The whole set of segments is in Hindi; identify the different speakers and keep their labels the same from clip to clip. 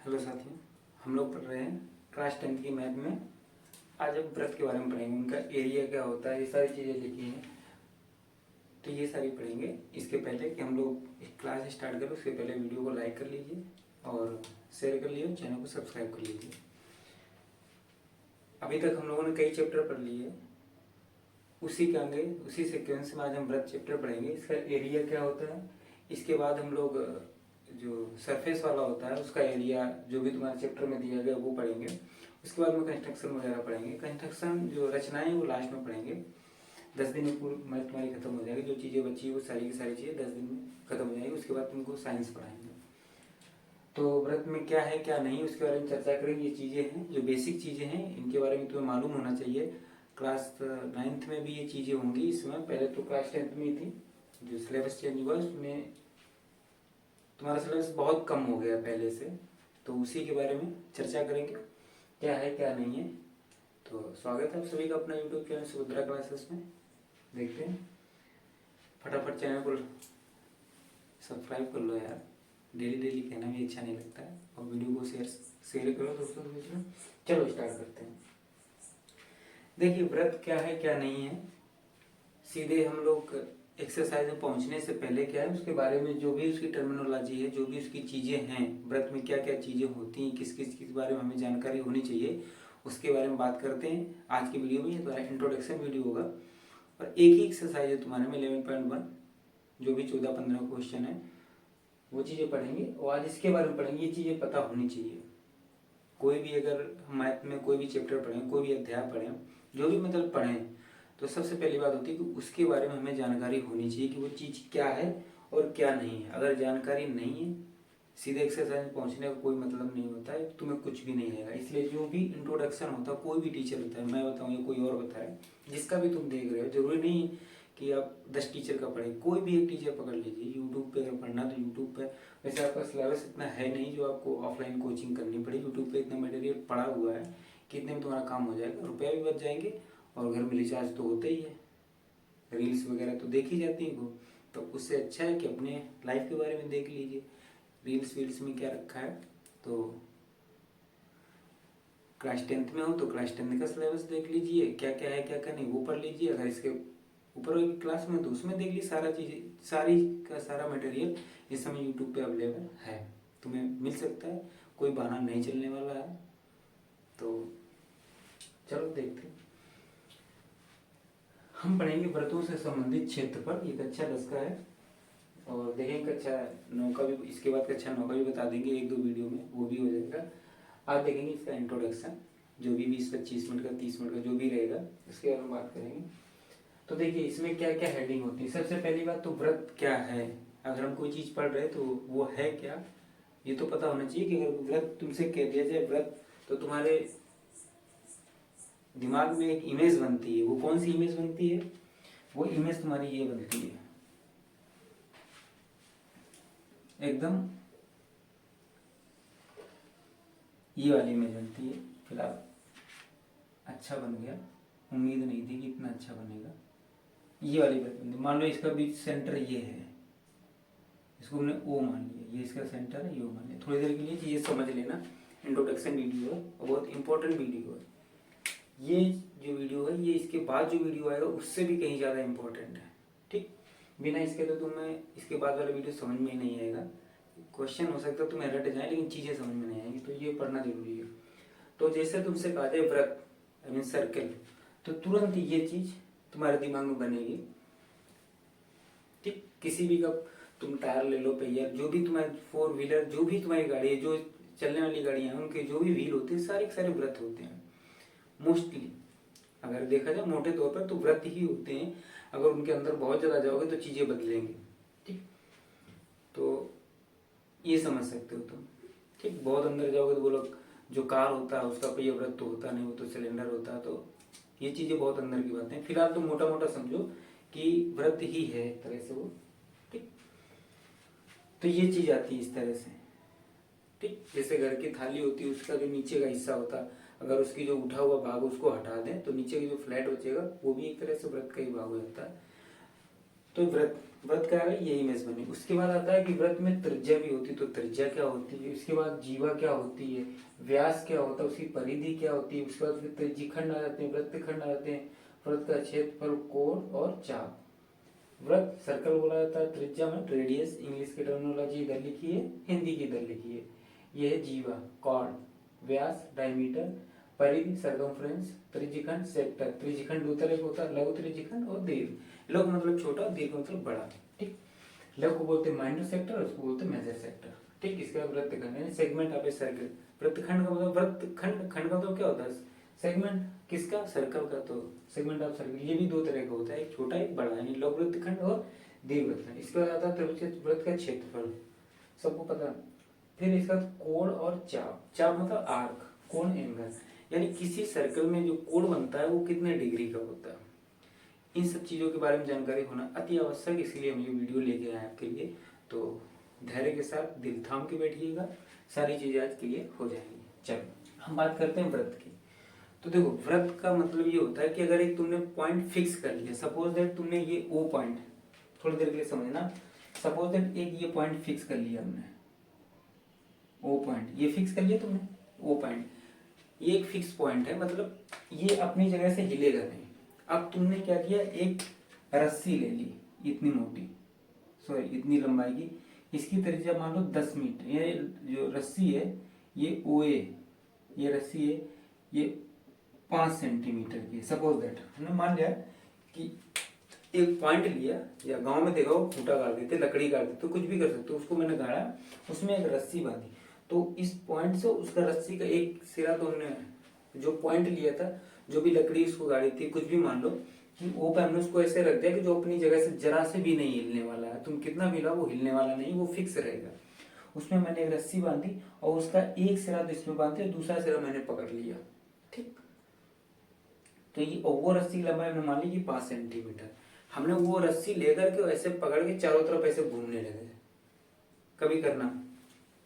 Speaker 1: हेलो साथियों, हम लोग पढ़ रहे हैं क्लास 10 की मैथ में। आज हम व्रत के बारे में पढ़ेंगे, उनका एरिया क्या होता है, ये सारी चीज़ें लिखी हैं तो ये सारी पढ़ेंगे। इसके पहले कि हम लोग क्लास स्टार्ट करें उसके पहले वीडियो को लाइक कर लीजिए और शेयर कर लीजिए, चैनल को सब्सक्राइब कर लीजिए। अभी तक हम लोगों ने कई चैप्टर पढ़ लिए, उसी के आगे उसी सिक्वेंस में आज हम व्रत चैप्टर पढ़ेंगे। इसका एरिया क्या होता है, इसके बाद हम लोग जो सरफेस वाला होता है उसका एरिया जो भी तुम्हारे चैप्टर में दिया गया वो पढ़ेंगे। उसके बाद में कंस्ट्रक्शन वगैरह पढ़ेंगे। कंस्ट्रक्शन जो रचनाएं वो लास्ट में पढ़ेंगे। 10 दिन में पूरी मैथ तुम्हारी खत्म हो जाएगी। जो चीज़ें बची वो सारी की सारी चीज़ें 10 दिन में खत्म हो जाएगी। उसके बाद तुमको साइंस पढ़ाएंगे। तो व्रत में क्या है क्या नहीं उसके बारे में चर्चा करेंगे। ये चीज़ें हैं जो बेसिक चीज़ें हैं, इनके बारे में तुम्हें मालूम होना चाहिए। क्लास 9th में भी ये चीज़ें होंगी। इसमें पहले तो क्लास 10th में ही थी। जो सिलेबस चेंज हुआ उसमें तुम्हारा सिलेबस बहुत कम हो गया पहले से, तो उसी के बारे में चर्चा करेंगे क्या है क्या नहीं है। तो स्वागत है आप सभी का अपना यूट्यूब चैनल सुभद्रा क्लासेस में। देखते हैं, फटाफट चैनल को सब्सक्राइब कर लो यार। डेली डेली कहना भी अच्छा नहीं लगता है, और वीडियो को शेयर करो दोस्तों के बीच में। चलो स्टार्ट करते हैं। देखिए व्रत क्या है क्या नहीं है, सीधे हम लोग एक्सरसाइज में पहुंचने से पहले क्या है उसके बारे में जो भी उसकी टर्मिनोलॉजी है, जो भी उसकी चीज़ें हैं, व्रत में क्या क्या चीज़ें होती हैं, किस किस चीज़ के बारे में हमें जानकारी होनी चाहिए, उसके बारे में बात करते हैं आज की वीडियो में। ये तुम्हारा इंट्रोडक्शन वीडियो होगा और एक ही एक्सरसाइज है तुम्हारे में 11.1, जो भी 14-15 क्वेश्चन है वो चीज़ें पढ़ेंगे। और आज इसके बारे में पढ़ेंगे, ये चीज़ें पता होनी चाहिए। कोई भी अगर मैथ में कोई भी चैप्टर पढ़ें, कोई भी अध्याय पढ़ें, जो भी मतलब पढ़ें, तो सबसे पहली बात होती है कि उसके बारे में हमें जानकारी होनी चाहिए कि वो चीज़ क्या है और क्या नहीं है। अगर जानकारी नहीं है, सीधे एक्सरसाइज में पहुंचने का कोई मतलब नहीं होता है, तुम्हें कुछ भी नहीं आएगा। इसलिए जो भी इंट्रोडक्शन होता है, कोई भी टीचर होता है, मैं बताऊँ या कोई और बता रहा है, जिसका भी तुम देख रहे हो, जरूरी नहीं कि आप 10 टीचर का पढ़ें, कोई भी एक टीचर पकड़ लीजिए। यूट्यूब पे अगर पढ़ना तो यूट्यूब पे, वैसे आपका सिलेबस इतना है नहीं जो आपको ऑफलाइन कोचिंग करनी पड़े। यूट्यूब पे इतना मटेरियल पड़ा हुआ है कि इतने में तुम्हारा काम हो जाएगा, रुपया भी बच जाएंगे और घर में रिचार्ज तो होता ही है। रील्स वगैरह तो देखी जाती है वो, तो उससे अच्छा है कि अपने लाइफ के बारे में देख लीजिए। रील्स वील्स में क्या रखा है, तो क्लास 10th में हो तो क्लास 10th का सिलेबस देख लीजिए, क्या क्या है क्या क्या नहीं वो पढ़ लीजिए। अगर इसके ऊपर वाली क्लास में तो उसमें देख लीजिए। सारा चीज़, सारी का सारा मटेरियल इस समय यूट्यूब पे अवेलेबल है, तुम्हें मिल सकता है। कोई बहाना नहीं चलने वाला है। तो चलो देखते हैं। हम पढ़ेंगे व्रतों से संबंधित क्षेत्रफल। ये कक्षा 10 का है और देखेंगे कक्षा 9 का भी। इसके बाद कक्षा 9 का भी बता देंगे 1-2 वीडियो में, वो भी हो जाएगा। आज देखेंगे इसका इंट्रोडक्शन, जो भी 20-25 मिनट का 30 मिनट का जो भी रहेगा उसके बारे में बात करेंगे। तो देखिए इसमें क्या क्या हेडिंग होती है। सबसे पहली बात तो व्रत क्या है। अगर हम कोई चीज़ पढ़ रहे हैं तो वो है क्या, ये तो पता होना चाहिए। कि अगर व्रत तुमसे कह दिया जाए व्रत, तो तुम्हारे दिमाग में एक इमेज बनती है। वो कौन सी इमेज बनती है, वो इमेज तुम्हारी ये बनती है, एकदम ये वाली इमेज बनती है। फिलहाल अच्छा बन गया, उम्मीद नहीं थी कि इतना अच्छा बनेगा। ये वाली बात बनती, मान लो इसका बीच सेंटर ये है, इसको हमने ओ मान लिया, ये इसका सेंटर है, ये ओ मान लिया। थोड़ी देर के लिए ये समझ लेना, इंट्रोडक्शन वीडियो है और बहुत इंपॉर्टेंट वीडियो है। ये जो वीडियो है ये इसके बाद जो वीडियो आएगा उससे भी कहीं ज़्यादा इंपॉर्टेंट है। ठीक, बिना इसके तो तुम्हें इसके बाद वाला वीडियो समझ में ही नहीं आएगा। क्वेश्चन हो सकता है तुम्हें रट जाए लेकिन चीज़ें समझ में नहीं आएंगी, तो ये पढ़ना जरूरी है। तो जैसे तुमसे कहा जाए व्रत आई मीन सर्कल, तो तुरंत ये चीज़ तुम्हारे दिमाग में बनेगी। ठीक, किसी भी का तुम टायर ले लो, पहिया, जो भी तुम्हारे 4 व्हीलर, जो भी तुम्हारी गाड़ी है, जो चलने वाली गाड़ियाँ हैं, उनके जो भी व्हील होते हैं सारे के सारे व्रत होते हैं। मोस्टली अगर देखा जाए मोटे तौर पर तो व्रत ही होते हैं। अगर उनके अंदर बहुत ज़्यादा जाओगे तो चीज़ें बदलेंगी। ठीक, तो ये समझ सकते हो तुम। ठीक, बहुत अंदर जाओगे तो बोलो जो कार होता है उसका पहिया व्रत तो होता नहीं, वो तो सिलेंडर होता है। तो ये चीज़ें बहुत अंदर की बातें हैं। फिलहाल तो मोटा मोटा समझो कि व्रत ही है एक तरह से वो। ठीक, तो ये चीज़ आती है इस तरह से। ठीक, जैसे घर की थाली होती है, उसका जो नीचे का हिस्सा होता है, अगर उसकी जो उठा हुआ भाग उसको हटा दें तो नीचे का जो फ्लैट बचेगा वो भी एक तरह से व्रत का ही भाग हो जाता है। तो व्रत व्रत क्या है, ये इमेज बनी। उसके बाद आता है कि व्रत में त्रिज्या भी होती है, तो त्रिज्या क्या होती है, उसके बाद जीवा क्या होती है, व्यास क्या होता है, उसकी परिधि क्या होती है, उसके बाद फिर त्रिज्यीखंड आ जाते हैं, वृत्तखंड आ जाते हैं, व्रत का क्षेत्रफल, कोण और चाप। व्रत सर्कल बोला जाता है, त्रिज्या में रेडियस, इंग्लिश की टर्मिनोलॉजी इधर लिखी है, हिंदी की इधर लिखी है। यह है जीवा, कॉर्ड, व्यास डायमीटर, परिधि सर्कमफ्रेंस, त्रिज्यीखंड सेक्टर। त्रिज्यीखंड दो तरह का होता है, लघु त्रिज्यीखंड और दीर्घ। लघु मतलब छोटा, दीर्घ मतलब बड़ा। ठीक, लघु बोलते हैं माइनर सेक्टर, उसको बोलते हैं मेजर सेक्टर। ठीक, इसके बाद वृत्तखंड यानी सेगमेंट ऑफ ए सर्कल। वृत्तखंड का मतलब वृत्तखंड, खंड का मतलब क्या होता है, सेगमेंट किसका, सर्कल का। तो सेगमेंट ऑफ सर्कल ये भी दो तरह का होता है, एक छोटा एक बड़ा, यानी लघु वृत्तखंड और दीर्घ वृत्तखंड। इसके बाद आता है वृत्त का क्षेत्रफल, सबको पता। फिर इसके बाद कोण और चाप। चाप मतलब आर्क, कोण एंगल, यानी किसी सर्कल में जो कोण बनता है वो कितने डिग्री का होता है। इन सब चीजों के बारे में जानकारी होना अति आवश्यक, इसलिए हम ये वीडियो लेके आए आपके लिए। तो धैर्य के साथ दिल थाम के बैठिएगा, सारी चीजें आज क्लियर हो जाएंगी। चलो हम बात करते हैं व्रत की। तो देखो व्रत का मतलब ये होता है कि अगर एक तुमने पॉइंट फिक्स कर लिया, सपोज दैट तुमने ये ओ पॉइंट, थोड़ी देर के लिए समझना, सपोज दैट एक ये पॉइंट फिक्स कर लिया हमने, ओ पॉइंट ये फिक्स कर लिया तुमने, ओ पॉइंट ये एक फिक्स पॉइंट है, मतलब ये अपनी जगह से हिलेगा नहीं। अब तुमने क्या किया, एक रस्सी ले ली इतनी मोटी, सॉरी इतनी लंबाई की, इसकी त्रिज्या मान लो 10 मीटर। ये जो रस्सी है ये ओए, ये रस्सी है ये 5 सेंटीमीटर की। सपोज दैट हमने मान लिया कि एक पॉइंट लिया, या गांव में देखा हो खूंटा गाड़ देते, लकड़ी गाड़ देते, तो कुछ भी कर सकते हो, उसको मैंने गाड़ा, उसमें एक रस्सी बांधी। तो इस पॉइंट से उसका रस्सी का एक सिरा, तो हमने जो पॉइंट लिया था, जो भी लकड़ी उसको गाड़ी थी, कुछ भी मान लो कि वो पे हमने उसको ऐसे रख दिया कि जो अपनी जगह से जरा से भी नहीं हिलने वाला है। तुम कितना भी लाओ वो हिलने वाला नहीं, वो फिक्स रहेगा। उसमें मैंने एक रस्सी बांधी और उसका एक सिरा तो इसमें बांधे, दूसरा सिरा मैंने पकड़ लिया। ठीक, तो ये वो रस्सी की लंबाई हमने मान ली कि 5 सेंटीमीटर। हमने वो रस्सी लेकर के ऐसे पकड़ के चारों तरफ ऐसे घूमने लगे। कभी करना,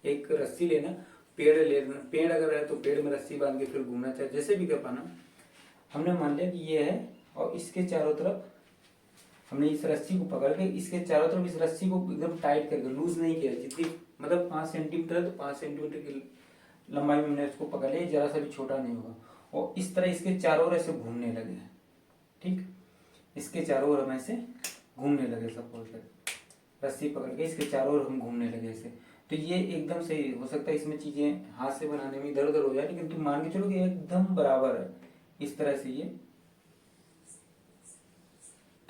Speaker 1: एक रस्सी लेना, पेड़ लेना, पेड़ अगर है तो पेड़ में रस्सी बांध के फिर घूमना, चाहे जैसे भी कर पाना। हमने मान लिया कि ये है और इसके चारों तरफ हमने इस रस्सी को पकड़ के इसके चारों तरफ इस रस्सी को एकदम टाइट करके, लूज नहीं किया, जितनी मतलब 5 सेंटीमीटर है तो 5 सेंटीमीटर की लंबाई में हमने इसको पकड़ लिया, जरा सा भी छोटा नहीं होगा। और इस तरह इसके चारों ओर ऐसे घूमने लगे। ठीक, इसके चारों ओर हम ऐसे घूमने लगे, सपोज रस्सी पकड़ के इसके चारों ओर हम घूमने लगे ऐसे। तो ये एकदम सही हो सकता है, इसमें चीजें हाथ से बनाने में इधर उधर हो जाए, लेकिन तुम मान के चलो कि एकदम बराबर है। इस तरह से ये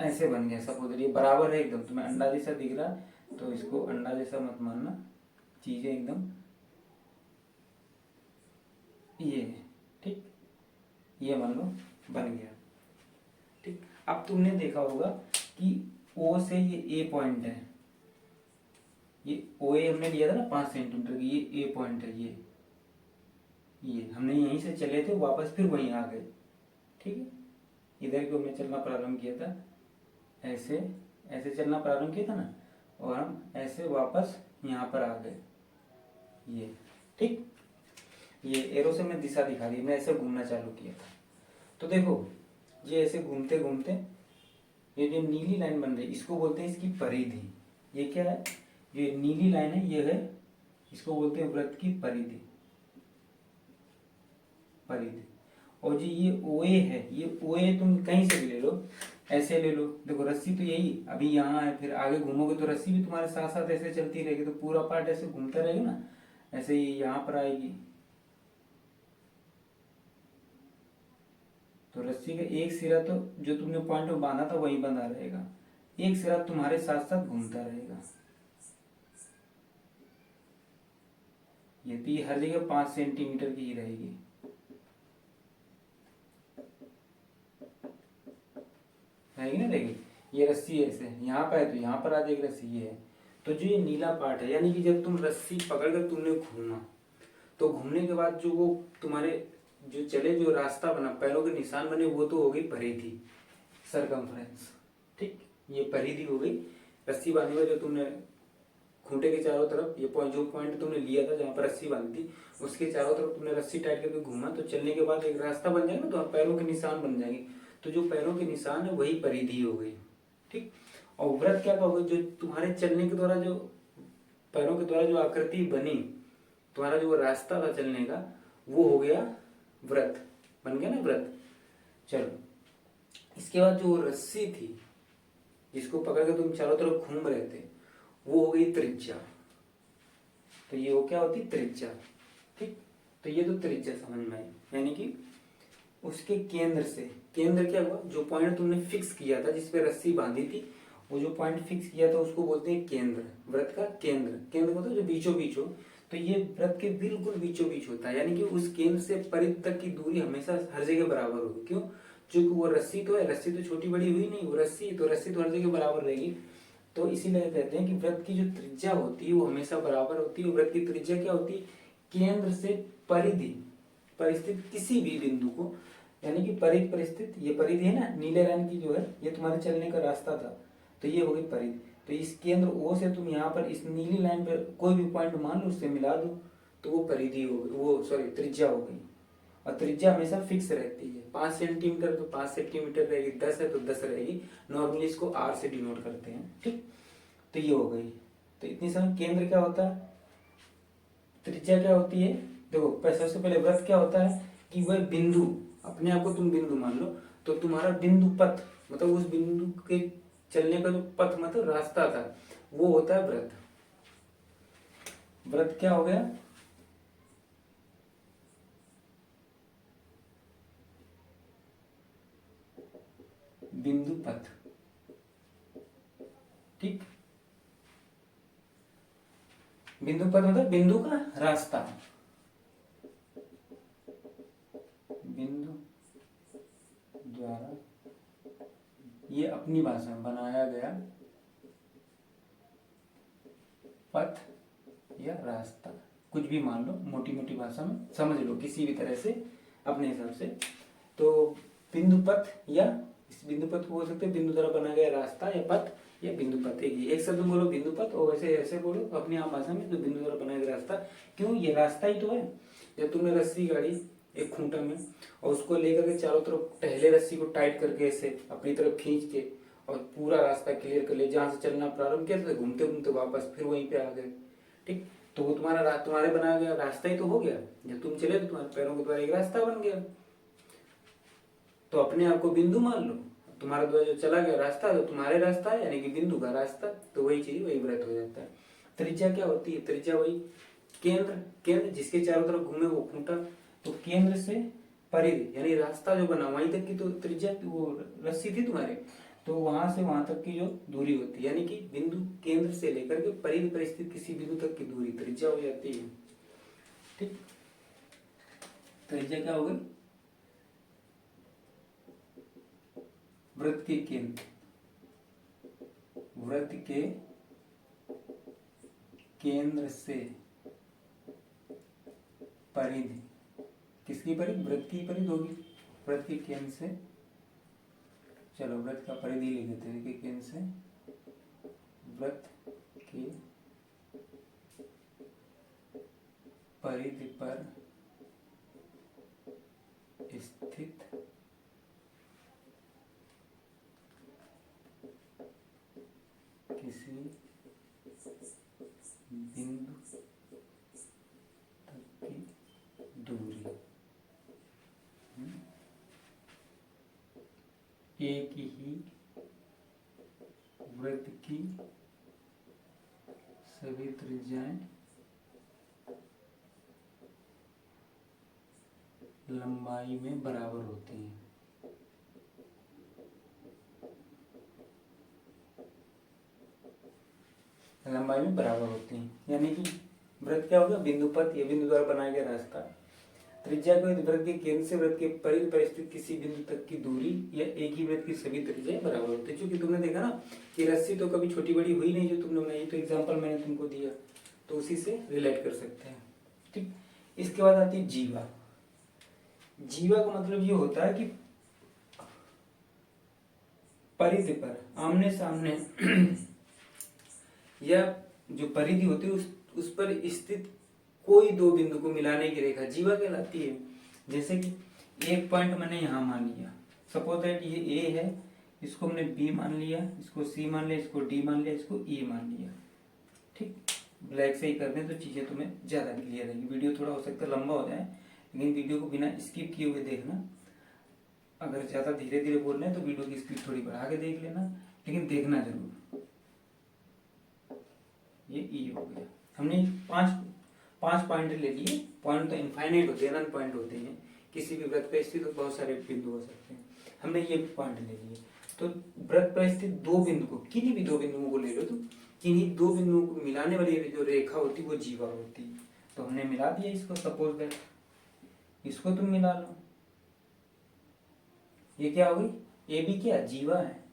Speaker 1: ऐसे बन गया, सपोज ये बराबर है एकदम। तुम्हें अंडा जैसा दिख रहा है तो इसको अंडा जैसा मत मानना, चीजें एकदम ये है। ठीक, ये मान लो बन गया। ठीक, अब तुमने देखा होगा कि ओ से ये ए पॉइंट है, ये ओ ए हमने लिया था ना 5 सेंटीमीटर की, ये ए पॉइंट है, ये हमने यहीं से चले थे वापस फिर वहीं आ गए। ठीक है, इधर को हमने चलना प्रारंभ किया था, ऐसे ऐसे चलना प्रारंभ किया था ना, और हम ऐसे वापस यहाँ पर आ गए ये। ठीक, ये एरो से मैं दिशा दिखा दी, मैं ऐसे घूमना चालू किया था। तो देखो ये ऐसे घूमते घूमते ये जो नीली लाइन बन रही है इसको बोलते हैं इसकी परिधि। ये क्या है, ये नीली लाइन है, ये है, इसको बोलते हैं वृत्त की परिधि। परिधि। और जो ये ओए है, ये ओए तुम कहीं से भी ले लो, ऐसे ले लो। देखो रस्सी तो यही अभी यहाँ है, फिर आगे घूमोगे तो रस्सी भी तुम्हारे साथ साथ ऐसे चलती रहेगी, तो पूरा पार्ट ऐसे घूमता रहेगा ना, ऐसे ही यहाँ पर आएगी। तो रस्सी का एक सिरा तो जो तुमने पॉइंट में बांधा था वही बंधा रहेगा, एक सिरा तुम्हारे साथ साथ घूमता रहेगा। ये तो ये हर जगह 5 सेंटीमीटर की ही रहेगी। रहेगी ना, रहेगी। ये रस्सी ऐसे यहाँ पर है तो यहाँ पर आ जाएगी रस्सी, ये है। तो जो ये नीला पार्ट है, यानी कि जब तुम रस्सी पकड़ कर तुमने घूमा, तो घूमने के बाद जो वो तुम्हारे जो चले, जो रास्ता बना, पैरों के निशान बने, वो तो हो गई परिधि, सर्कमफ्रेंस। ठीक, ये परिधि हो गई। रस्सी बांधने का जो तुमने खूंटे के चारों तरफ ये पॉइंट, जो पॉइंट तुमने लिया था जहाँ पर रस्सी बांधी थी, उसके चारों तरफ तुमने रस्सी टाइट करके घूमा, तो चलने के बाद एक रास्ता बन जाएगा, तो पैरों के निशान बन जाएंगे। तो जो पैरों के निशान है वही परिधि हो गई। ठीक, और वृत्त क्या होगा, जो तुम्हारे चलने के द्वारा जो पैरों के द्वारा जो आकृति बनी, तुम्हारा जो रास्ता था चलने का, वो हो गया वृत्त, बन गया ना वृत्त। चलो इसके बाद जो रस्सी थी जिसको पकड़ के तुम चारों तरफ घूम रहे थे, वो हो गई त्रिज्या। तो ये वो क्या होती त्रिज्या, ठीक। तो ये तो त्रिज्या समझ में आई, यानी कि उसके केंद्र से, केंद्र क्या हुआ, जो पॉइंट तुमने फिक्स किया था जिस पे रस्सी बांधी थी, वो जो पॉइंट फिक्स किया था उसको बोलते हैं केंद्र, व्रत का केंद्र। केंद्र मतलब जो बीचों बीच हो, तो ये व्रत के बिल्कुल बीचों बीच होता है, यानी कि उस केंद्र से परिध तक की दूरी हमेशा हर जगह बराबर होगी। क्यों? क्योंकि वो रस्सी तो है, रस्सी तो छोटी बड़ी हुई नहीं, वो रस्सी तो रस्सी तो हर जगह बराबर रहेगी। तो इसीलिए कहते हैं कि व्रत की जो त्रिज्या होती है वो हमेशा बराबर होती है। व्रत की त्रिज्या क्या होती है, केंद्र से परिधि परिस्थित किसी भी बिंदु को, यानी कि परिधि परिस्थित, ये परिधि है ना नीले रंग की जो है, ये तुम्हारे चलने का रास्ता था, तो ये हो गई परिधि। तो इस केंद्र ओ से तुम यहाँ पर इस नीली लाइन पर कोई भी पॉइंट मान लो, उससे मिला दो, तो वो परिधि हो गई, वो सॉरी त्रिज्या हो गई। और त्रिज्या हमेशा फिक्स रहती है, 5 सेंटीमीटर तो 5 सेंटीमीटर रहेगी, 10 है तो 10 रहेगी। नॉर्मली इसको आर से डिनोट करते हैं, ठीक। तो ये हो गई। तो इतनी समय केंद्र क्या होता है, त्रिज्या क्या होती है। देखो सबसे पहले व्रत क्या होता है कि वह बिंदु, अपने आप को तुम बिंदु मान लो, तो तुम्हारा बिंदु पथ मतलब उस बिंदु के चलने का जो पथ मतलब रास्ता था, वो होता है व्रत। व्रत क्या हो गया, बिंदु पथ, ठीक। बिंदु पथ मतलब बिंदु का रास्ता, बिंदु द्वारा ये अपनी भाषा में बनाया गया पथ या रास्ता, कुछ भी मान लो, मोटी मोटी भाषा में समझ लो किसी भी तरह से अपने हिसाब से। तो बिंदु पथ या इस बिंदु पथ को बोल सकते हैं बिंदु द्वारा बनाया गया रास्ता या पथ या बिंदु पथ। एक शब्द बोलो बिंदु पथ, और वैसे ऐसे बोलो अपनी आम भाषा में, जो बिंदु द्वारा बनाया गया रास्ता। क्यों, ये रास्ता ही तो है। जब तुमने रस्सी गाड़ी एक खूंटा में और उसको लेकर के चारों तरफ पहले रस्सी को टाइट करके ऐसे अपनी तरफ खींच के और पूरा रास्ता क्लियर कर लिया, जहां से चलना प्रारंभ किया था, घूमते घूमते वापस फिर वहीं पे आ गए, ठीक। तो वो तुम्हारे बनाया गया रास्ता ही तो हो गया। जब तुम चले तो तुम्हारे पैरों के द्वारा एक रास्ता बन गया। तो अपने आप को बिंदु मान लो, तुम्हारे द्वारा जो चला गया रास्ता तो तुम्हारे रास्ता है, यानी कि बिंदु का रास्ता, तो वही चीज वही व्रत हो जाता है। त्रिज्या क्या होती है, त्रिज्या वही केंद्र, केंद्र जिसके चारों तरफ घूमे वो खूंटा, तो केंद्र से परिधि यानी रास्ता जो बना वहीं तक की तो त्रिज्या, वो रस्सी थी तुम्हारे, तो वहां से वहां तक की जो दूरी होती है, यानी कि बिंदु केंद्र से लेकर के परिधि पर स्थित किसी बिंदु तक की दूरी त्रिज्या हो जाती है, ठीक। त्रिज्या क्या हो गई, वृत्त के केंद्र, वृत्त के केंद्र से परिधि, किसकी परिधि, वृत्त की परिधि होगी, वृत्त के केंद्र से, चलो वृत्त का परिधि लिख देते हैं कि केंद्र से वृत्त के परिधि पर स्थित किसी बिंदु तक की दूरी, एक ही वृत्त की सभी त्रिज्याएं लंबाई में बराबर होती हैं। लंबाई में बराबर होती हैं, यानी कि वृत्त क्या होगा, बिंदु पथ, ये बिंदु द्वारा बनाया गया रास्ता। त्रिज्या को वृत्त के केंद्र से वृत्त के परिधि पर स्थित किसी बिंदु तक की दूरी या एक ही वृत्त की सभी त्रिज्याएं बराबर होती है। क्योंकि तुमने देखा ना कि रस्सी तो कभी छोटी बड़ी हुई नहीं जो तुमने बनाई, तो एग्जाम्पल मैंने तुमको दिया, तो उसी से रिलेट कर सकते हैं, ठीक। इसके बाद आती है जीवा। जीवा का मतलब ये होता है कि परिधि पर आमने सामने या जो परिधि होती है उस पर स्थित कोई दो बिंदु को मिलाने की रेखा जीवा कहलाती है। जैसे कि एक पॉइंट मैंने यहां मान लिया, सपोज दैट ये ए है, इसको हमने बी मान लिया, इसको सी मान लिया, इसको डी मान लिया, इसको ई मान लिया। ठीक, ब्लैक से ही कर दें तो चीज़ें तुम्हें ज़्यादा क्लियर रहेगी। वीडियो थोड़ा हो सकता है लंबा हो जाए, लेकिन वीडियो को बिना स्किप किए हुए देखना। अगर ज़्यादा धीरे धीरे बोल रहे हैं तो वीडियो की स्पीड थोड़ी बढ़ा के देख लेना, लेकिन देखना जरूर। ये ई हो गया। हमने पांच पॉइंट ले लिए। पॉइंट तो इनफाइनाइट होते हैं, अनंत पॉइंट होते हैं। किसी भी वृत्त पर स्थित तो बहुत सारे बिंदु हो सकते हैं। हमने ये पॉइंट ले लिए। तो वृत्त पर स्थित दो बिंदु को, किन्हीं भी दो बिंदुओं को ले लो तुम, किन्हीं दो बिंदुओं को मिलाने वाली जो रेखा होती है वो जीवा होती है। तो हमने मिला दिया इसको। सपोज दैट इसको तुम मिला लो, ये क्या हो गई, ए बी क्या जीवा है।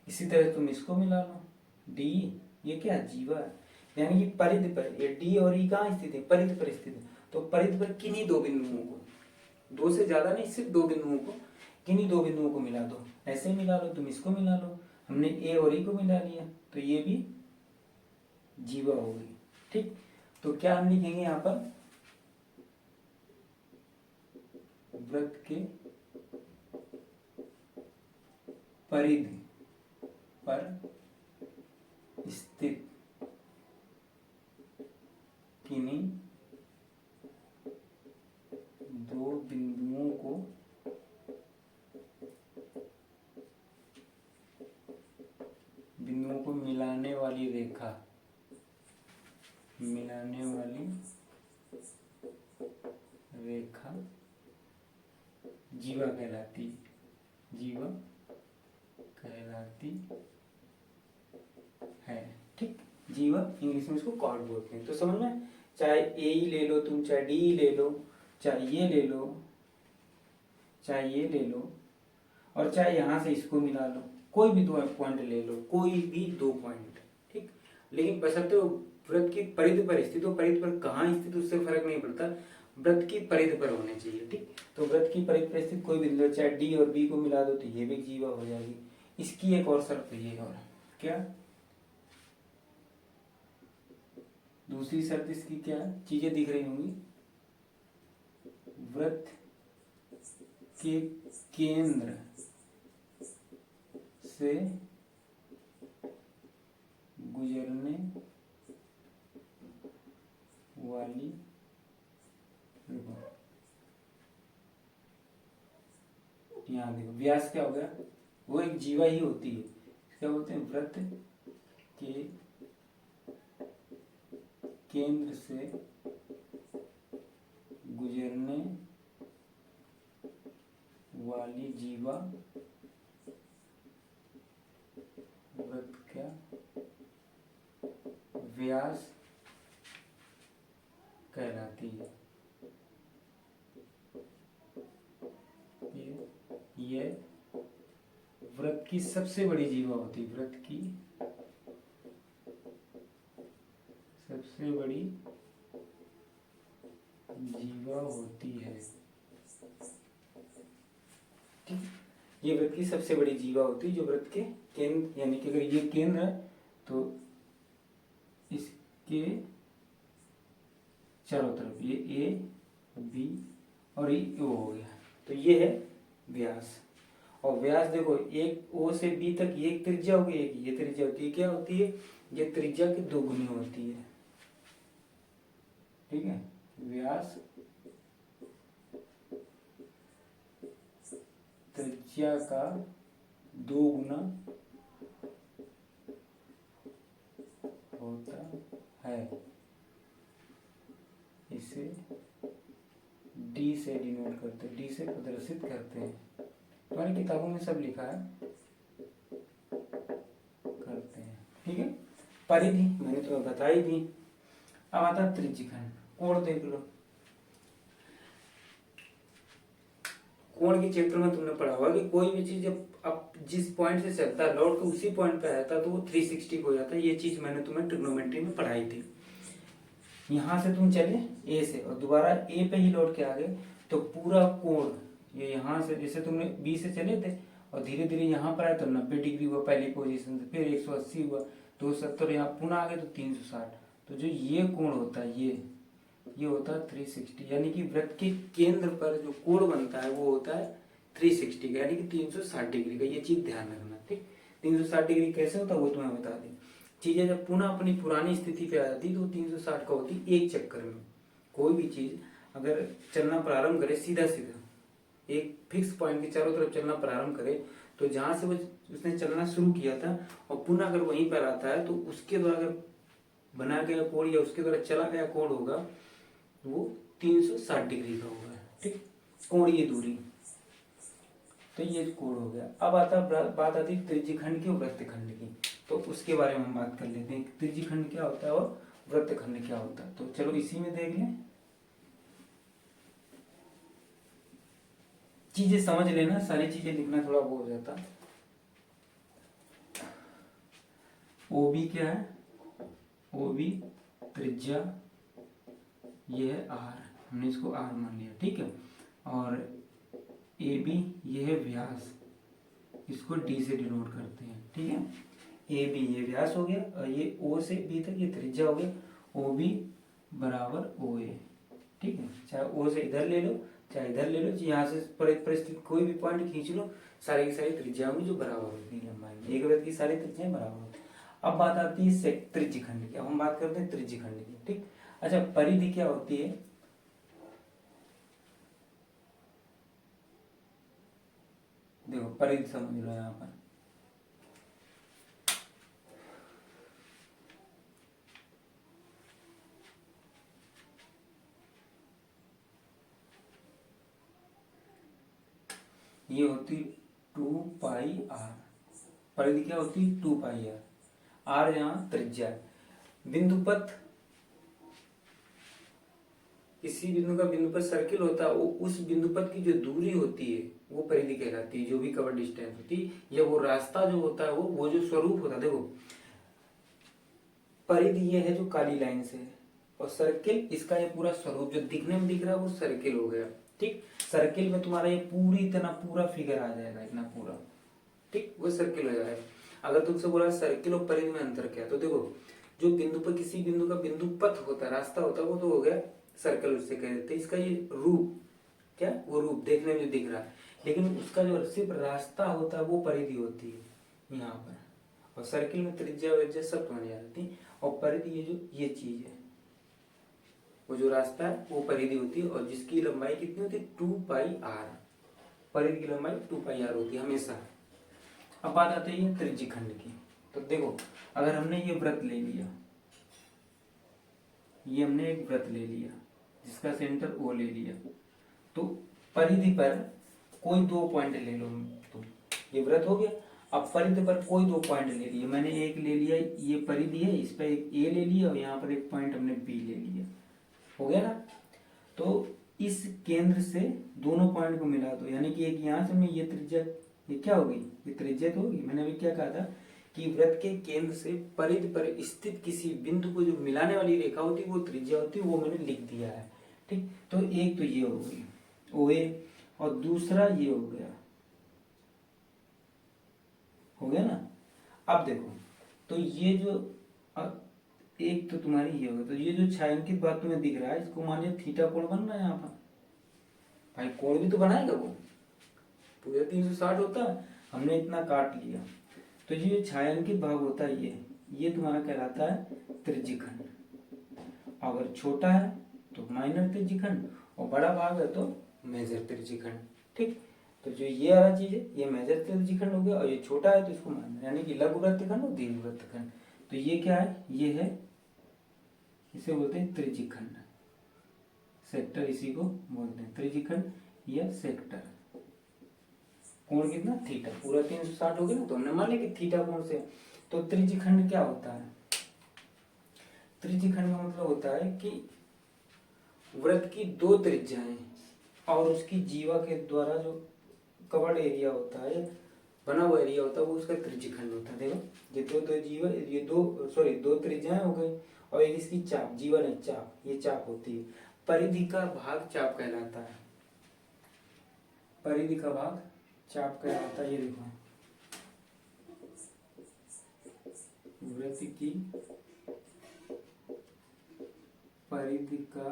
Speaker 1: इसी तरह तुम इसको मिला लो, डी, ये क्या जीवा है। यानी कि परिधि पर, ये डी और ई कहाँ स्थित है, परिधि पर स्थित है। तो परिधि पर किन्हीं दो बिंदुओं को, दो से ज्यादा नहीं, सिर्फ दो बिंदुओं को, किन्हीं दो बिंदुओं को मिला दो। ऐसे मिला लो, तुम इसको मिला लो। हमने ए और ई को मिला लिया तो ये भी जीवा हो गई। ठीक, तो क्या हम लिखेंगे यहाँ पर, वृत्त के परिधि पर स्थित किन्हीं दो बिंदुओं को मिलाने वाली रेखा, जीवा कहलाती है। ठीक, जीवा इंग्लिश में इसको कॉर्ड बोलते हैं। तो समझ में, चाहे ए ही ले लो तुम, चाहे डी ले लो, चाहे ये ले लो, चाहे ये ले लो, और चाहे यहां से इसको मिला लो, कोई भी दो पॉइंट ले लो, कोई भी दो पॉइंट। ठीक, लेकिन बशर्ते वृत्त की परिधि पर स्थित हो। परिधि पर कहाँ स्थित उससे फर्क नहीं पड़ता, वृत्त की परिधि पर होने चाहिए। ठीक, तो वृत्त की परिधि पर स्थित कोई बिंदु, चाहे डी और बी को मिला दो तो ये भी जीवा हो जाएगी। इसकी एक और शर्त ये, और क्या, दूसरी शर्त इसकी क्या, चीजें दिख रही होंगी, वृत्त के केंद्र से गुजरने वाली, यहाँ देखो व्यास क्या हो गया, वो एक जीवा ही होती है। क्या बोलते हैं, वृत्त के केंद्र से गुजरने वाली जीवा वृत्त का व्यास कहलाती है। ये वृत्त की सबसे बड़ी जीवा होती है, वृत्त की सबसे बड़ी जीवा होती है। ठीक, ये वृत्त की सबसे बड़ी जीवा होती है, जो वृत्त के केंद्र, यानी कि अगर ये केंद्र है तो इसके चारों तरफ ये ए बी और ये ओ हो गया, तो ये है व्यास। और व्यास देखो, एक ओ से बी तक ये एक त्रिज्या होगी, एक ये त्रिज्या होती है। क्या होती है, ये त्रिज्या की दोगुनी होती है। ठीक है, व्यास त्रिज्या का 2 गुना होता है। इसे डी से डिनोट करते हैं, डी से प्रदर्शित करते हैं। तुम्हारी किताबों में सब लिखा है, करते हैं। ठीक है, परिधि मैंने तुम्हें बताई थी। अब आता त्रिज्यखंड, कोण देख लो। कोण के चैप्टर में तुमने पढ़ा होगा कि कोई भी चीज जब अब जिस पॉइंट से चलता है लौट के उसी पॉइंट पे आता है तो वो 360 हो जाता है। ये चीज मैंने तुम्हें ट्रिग्नोमेट्री में पढ़ाई थी। यहाँ से तुम चले ए से और दोबारा ए पे ही लौट के आ गए तो पूरा कोण, ये यहाँ से जैसे तुमने बी से चले थे और धीरे धीरे यहाँ पर आए तो 90 डिग्री हुआ पहली पोजीशन से, फिर 180 हुआ, 270, यहाँ पुनः आ गए तो 360। तो जो ये कोण होता है ये होता है 360, यानी कि वृत्त के केंद्र पर जो कोण बनता है वो होता है 360 का, यानी कि 360 डिग्री का। ये चीज ध्यान रखना। 360 डिग्री कैसे होता है वो तुम्हें बता दें। चीजें जब पुनः अपनी पुरानी स्थिति पे आ जाती तो 360 का होती एक चक्कर में। कोई भी चीज अगर चलना प्रारंभ करे सीधा सीधा एक फिक्स पॉइंट के चारों तरफ चलना प्रारंभ करे, तो जहां से वो उसने चलना शुरू किया था और पुनः अगर वहीं पर आता है तो उसके द्वारा अगर बना गया कोण या उसके द्वारा चला गया कोण होगा वो 360 डिग्री का होगा। ठीक, कोणीय दूरी, तो ये कोण हो गया। अब बात आती है त्रिज्यखंड की और वृत्तखंड की, तो उसके बारे में हम बात कर लेते हैं। त्रिज्यखंड क्या होता है और वृत्तखंड क्या होता है, तो चलो इसी में देख लें। चीजें समझ लेना, सारी चीजें लिखना थोड़ा वो हो जाता। ओबी क्या है, ओबी त्रिज्या, ये है आर, हमने इसको आर मान लिया, ठीक है। और ए बी ये है व्यास, इसको डी से डिनोट करते हैं, ठीक है। ए बी ये व्यास हो गया और ये ओ से बी तक ये त्रिज्या हो गया। ओ बी बराबर ओ ए, ठीक है। चाहे ओ से इधर ले लो चाहे इधर ले लो, यहाँ से परिस्थिति कोई भी पॉइंट खींच लो, सारी की सारी त्रिज्या होंगी जो बराबर होती है लंबाई में, एक वृत्त की सारी त्रिज्याएं बराबर होती है। अब बात आती है त्रिज्यखंड की, अब हम बात करते हैं त्रिज्यखंड की, ठीक। अच्छा, परिधि क्या होती है, देखो परिधि समझ लो यहाँ पर। ये होती 2 पाई आर, परिधि क्या होती है 2 पाई आर, आर यहाँ त्रिज्या है। बिंदुपथ, किसी बिंदु का बिंदु पर सर्किल होता है, वो उस बिंदुपथ की जो दूरी होती है वो परिधि कहलाती है, जो भी कवर डिस्टेंस होती है या वो रास्ता जो होता है वो जो स्वरूप होता है। देखो परिधि ये है जो काली लाइन से है, और सर्किल इसका ये पूरा स्वरूप जो दिखने में दिख रहा है वो सर्किल हो गया, ठीक। सर्किल में तुम्हारा ये पूरी इतना पूरा फिगर आ जाएगा, इतना पूरा, ठीक, वो सर्किल हो जाएगा। अगर तुमसे बोला सर्किल और परिधि में अंतर क्या है, तो देखो जो बिंदु पर किसी बिंदु का बिंदु पथ होता है, रास्ता होता है, वो तो हो गया सर्कल, उससे कह देते हैं। इसका ये रूप क्या, वो रूप देखने में जो दिख रहा है, लेकिन उसका जो सिर्फ रास्ता होता है वो परिधि होती है यहाँ पर। और सर्किल में त्रिज्या वैज्या सब समझ जाती है, और परिधि ये जो ये चीज है, वो जो रास्ता है वो परिधि होती है, और जिसकी लंबाई कितनी होती है 2 पाई आर, परिधि की लंबाई 2 पाई आर होती है हमेशा। अब बात आती है त्रिज्यखंड की, तो देखो अगर हमने ये वृत्त ले लिया, ये हमने एक वृत्त ले लिया जिसका सेंटर ओ ले लिया, तो परिधि पर कोई 2 पॉइंट ले लो तुम, ये वृत्त हो गया। अब परिधि पर कोई 2 पॉइंट ले लिए, मैंने एक ले लिया, ये परिधि है, इस पर एक ए ले लिया और यहाँ पर एक पॉइंट हमने बी ले लिया, हो गया ना। तो इस केंद्र से दोनों पॉइंट को मिला दो, यानी कि एक यहाँ से मैं ये त्रिज्या, ये क्या होगी, ये त्रिज्या तो होगी। मैंने अभी क्या कहा था कि वृत्त के केंद्र से परिधि पर स्थित किसी बिंदु को जो मिलाने वाली रेखा होती है वो त्रिज्या होती है, वो मैंने लिख दिया है, ठीक। तो एक तो ये हो गई ओ ए, और दूसरा ये हो गया ना। अब देखो, तो ये जो एक तो तुम्हारी ये होगा, तो ये जो छायांकित बात तुम्हें दिख रहा है, इसको मानिए थीटा कोण बन रहा है यहाँ पर, भाई कोण भी तो बनाएगा वो, पूरा 360 होता है, हमने इतना काट लिया। तो ये छायांकित भाग होता है, ये तुम्हारा कहलाता है त्रिज्यखंड। अगर छोटा है तो माइनर त्रिज्यखंड, और बड़ा भाग है तो मेजर त्रिज्यखंड, ठीक। तो जो ये वाला चीज है ये मेजर त्रिज्यखंड हो गया, और ये छोटा है तो इसको माइनर, यानी कि लघु वृत्तखंड और दीर्घ वृत्तखंड। तो ये क्या है, ये है, इसे बोलते हैं त्रिज्यखंड, सेक्टर इसी को बोलते हैं त्रिज्यखंड या सेक्टर। कोण कितना थीटा, पूरा 360 हो गया ना, तो हमने मान लिया कि थीटा कोण से। तो त्रिज्यखंड क्या होता है, त्रिज्यखंड का मतलब होता है कि वृत्त की 2 त्रिज्याएं और उसकी जीवा के द्वारा जो कवर्ड एरिया होता है, बना हुआ एरिया होता है, वो उसका त्रिज्यखंड होता है। देखो ये दो जीवा, ये दो त्रिज्याएं हो गई, और एक इसकी चाप, जीवा नहीं चाप, ये चाप होती है। परिधि का भाग चाप कहलाता है, परिधि का भाग चाप कहलाता है। ये देखो वृत्त की परिधि का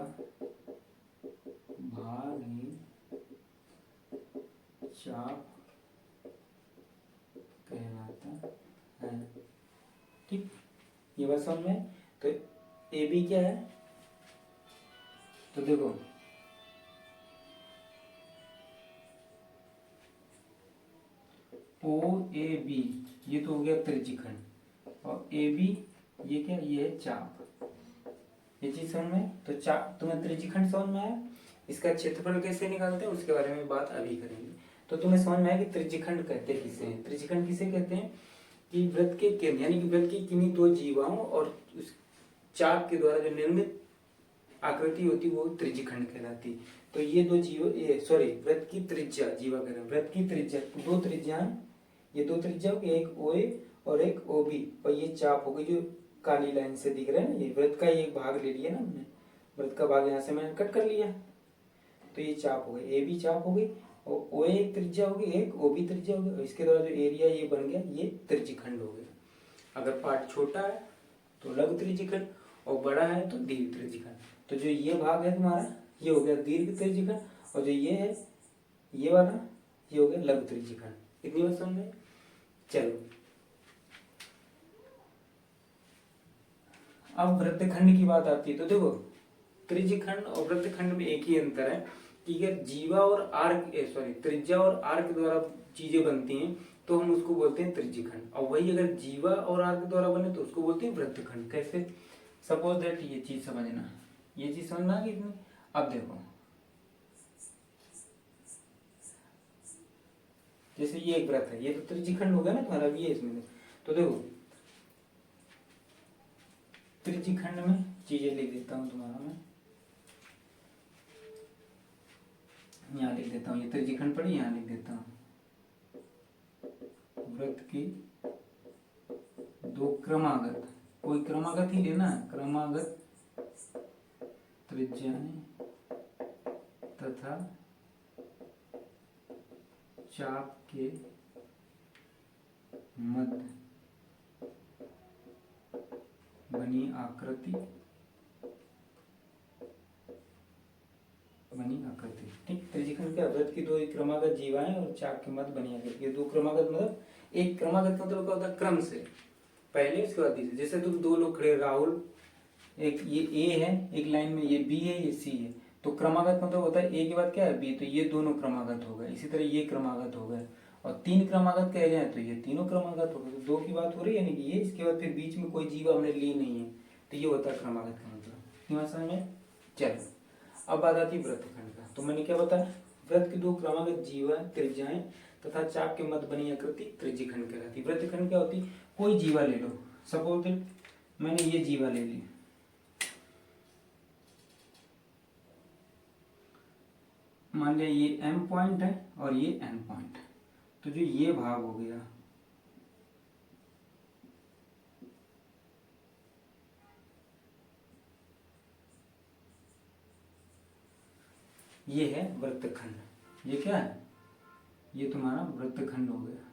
Speaker 1: भाग ही चाप कहलाता है। ठीक, ये बात समझ में। तो ए बी क्या है, तो देखो ओ ए बी ये तो हो गया त्रिज्यखंड, और ए बी ये क्या, ये है चाप। ये चीज समझ में। तो चाप, तुम्हें त्रिज्यखंड समझ में आया। इसका क्षेत्रफल कैसे निकालते हैं उसके बारे में बात अभी करेंगे। तो तुम्हें समझ में आया कि त्रिज्यखंड कहते किसे हैं। त्रिज्यखंड किसे कहते हैं कि वृत्त के केंद्र यानी कि वृत्त की किन्हीं दो जीवाओं और उस चाप के द्वारा जो निर्मित आकृति होती वो त्रिज्यखंड कहलाती। तो ये दो जीव सॉरी वृत्त की त्रिज्या, जीवा कह रहे हैं, वृत्त की त्रिज्या, दो त्रिज्याएं, ये दो त्रिज्या हो गई, एक ओ ए और एक ओ बी, और ये चाप हो गई जो काली लाइन से दिख रहा है ना, ये वृत्त का एक भाग ले लिया ना हमने, वृत्त का भाग यहाँ से मैंने कट कर लिया, तो ये चाप हो गई, ए बी चाप हो गई, और ओ ए एक त्रिज्या होगी, एक ओ बी त्रिज्या होगी, और इसके द्वारा जो एरिया ये बन गया ये त्रिज्यखंड हो गया। अगर पार्ट छोटा है तो लघु त्रिज्यखंड, और बड़ा है तो दीर्घ त्रिज्यखंड। तो जो ये भाग है तुम्हारा ये हो गया दीर्घ त्रिज्यखंड, और जो ये है ये वाला ये हो गया लघु त्रिज्यखंड। इतनी बात समझ में। चलो अब वृत्तखंड की बात आती है। तो देखो त्रिज्यखंड और वृत्तखंड में एक ही अंतर है कि अगर जीवा और आर्क सॉरी त्रिज्या और आर्क द्वारा चीजें बनती हैं तो हम उसको बोलते हैं त्रिज्यखंड, और वही अगर जीवा और आर्क द्वारा बने तो उसको बोलते हैं वृत्तखंड। कैसे, सपोज दैट ये चीज समझना, ये चीज समझना कि इतनी। अब देखो जैसे ये एक वृत्त है, ये तो त्रिज्यखंड हो गया ना तुम्हारा, ये इसमें। तो देखो त्रिज्यखंड में चीजें लिख देता हूं तुम्हारा मैं, यहाँ लिख देता हूँ, ये त्रिज्यखंड पड़ी, यहाँ लिख देता हूँ वृत्त की दो क्रमागत, कोई क्रमागत ही लेना, क्रमागत त्रिज्याएं तथा चाप के मध्य बनी आकृति, ठीक। त्रिज्यखंड के वृत्त की दो क्रमागत जीवाएं और चाप के मध्य बनी आकृति। दो क्रमागत मतलब एक क्रमागत मतलब क्या होता है, क्रम से पहले उसके बाद तीसरे। जैसे तुम दो लोग खड़े, राहुल, एक ये ए है, एक लाइन में ये बी है, ये सी है, तो क्रमागत मतलब होता है ए के बाद क्या है बी, तो ये दोनों क्रमागत हो गए। इसी तरह ये क्रमागत हो गए, और तीन क्रमागत कहे जाए तो ये तीनों क्रमागत हो गए। तो दो की बात हो रही है यानी कि ये, इसके बाद फिर बीच में कोई जीवा हमने ली नहीं है, तो ये होता है क्रमागत का मतलब। समझ में। चलो अब बात आती है वृत्तखंड का। तो मैंने क्या बताया, वृत्त की दो क्रमागत जीवा त्रिज्याएं तथा चाप के मध्य बनी आकृति त्रिज्यखंड कहलाती। वृत्तखंड क्या होती, कोई जीवा ले लो, सपोज मैंने ये जीवा ले ली, मान लिया ये एम पॉइंट है और ये एन पॉइंट है, तो जो ये भाग हो गया ये है वृत्तखंड। ये क्या है, ये तुम्हारा वृत्तखंड हो गया।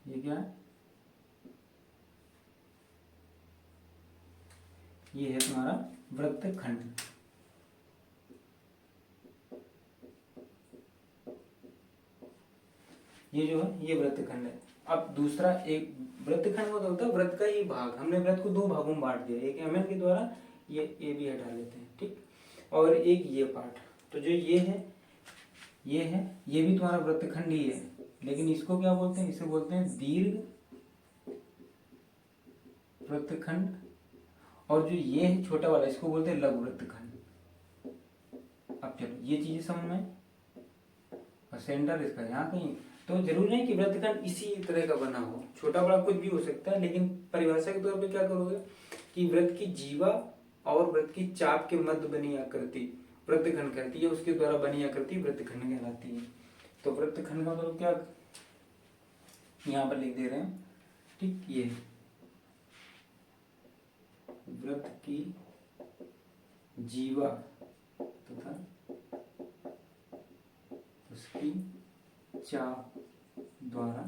Speaker 1: ये क्या है, ये है तुम्हारा वृत्तखंड। ये जो है ये वृत्तखंड है। अब दूसरा एक वृत्तखंड मतलब होता है वृत्त का ही भाग। हमने वृत्त को दो भागों में बांट दिया, एक एमएन के द्वारा, ये ए भी हटा लेते हैं, ठीक, और एक ये पार्ट। तो जो ये है ये भी तुम्हारा वृत्तखंड ही है, लेकिन इसको क्या बोलते हैं, इसे बोलते हैं दीर्घ वृत्तखंड, और जो ये है छोटा वाला इसको बोलते हैं लघु वृत्तखंड। अब चलो ये चीजें समझ में, और सेंटर इसका यहाँ कहीं, तो जरूरी नहीं कि वृत्तखंड इसी तरह का बना हो, छोटा बड़ा कुछ भी हो सकता है, लेकिन परिभाषा के तौर पे क्या करोगे कि वृत्त की जीवा और वृत्त की चाप के मध्य बनी आकृति वृत्तखंड कहती है, उसके द्वारा बनी आकृति वृत्तखंड कहलाती है। तो वृत्तखंड का मतलब क्या, यहाँ पर लिख दे रहे हैं, ठीक, ये वृत्त की जीवा तथा उसकी चाप द्वारा